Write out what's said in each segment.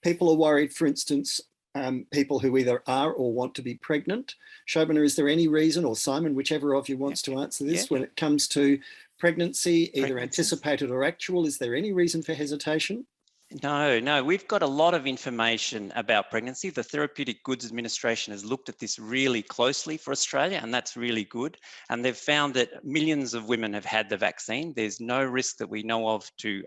people are worried, for instance, people who either are or want to be pregnant. Shobana, is there any reason, or Simon, whichever of you wants to answer this, when it comes to pregnancy, either anticipated or actual, is there any reason for hesitation? No, we've got a lot of information about pregnancy. The Therapeutic Goods Administration has looked at this really closely for Australia, and that's really good. And they've found that millions of women have had the vaccine. There's no risk that we know of to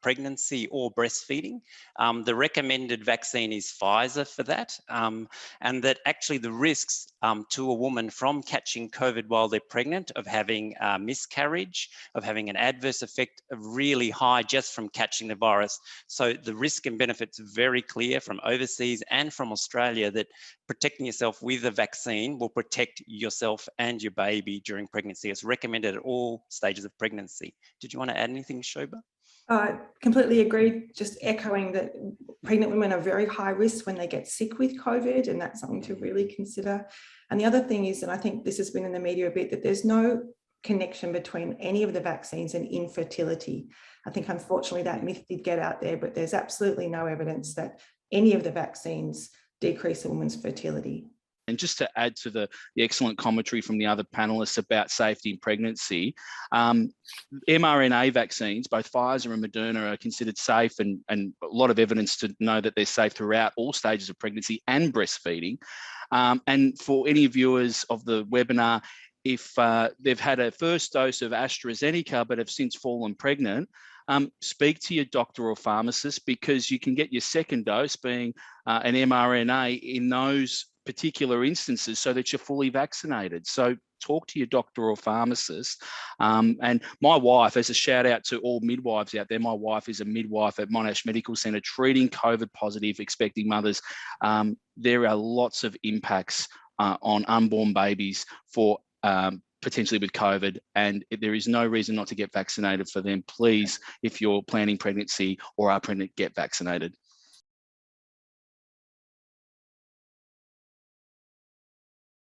pregnancy or breastfeeding. The recommended vaccine is Pfizer for that, and that actually the risks to a woman from catching COVID while they're pregnant, of having a miscarriage, of having an adverse effect, are really high just from catching the virus. So the risk and benefits are very clear from overseas and from Australia, that protecting yourself with a vaccine will protect yourself and your baby during pregnancy. It's recommended at all stages of pregnancy. Did you want to add anything, Shoba? Completely agree. Just echoing that pregnant women are very high risk when they get sick with COVID, and that's something to really consider. And the other thing is, and I think this has been in the media a bit, that there's no connection between any of the vaccines and infertility. I think unfortunately that myth did get out there, but there's absolutely no evidence that any of the vaccines decrease a woman's fertility. And just to add to the excellent commentary from the other panelists about safety in pregnancy, mRNA vaccines, both Pfizer and Moderna, are considered safe, and a lot of evidence to know that they're safe throughout all stages of pregnancy and breastfeeding. And for any viewers of the webinar, if they've had a first dose of AstraZeneca but have since fallen pregnant, speak to your doctor or pharmacist, because you can get your second dose, being an mRNA, in those particular instances, so that you're fully vaccinated. So talk to your doctor or pharmacist. And my wife, as a shout out to all midwives out there, my wife is a midwife at Monash Medical Centre treating COVID positive expecting mothers. There are lots of impacts on unborn babies for potentially with COVID, and there is no reason not to get vaccinated for them. Please, if you're planning pregnancy or are pregnant, get vaccinated.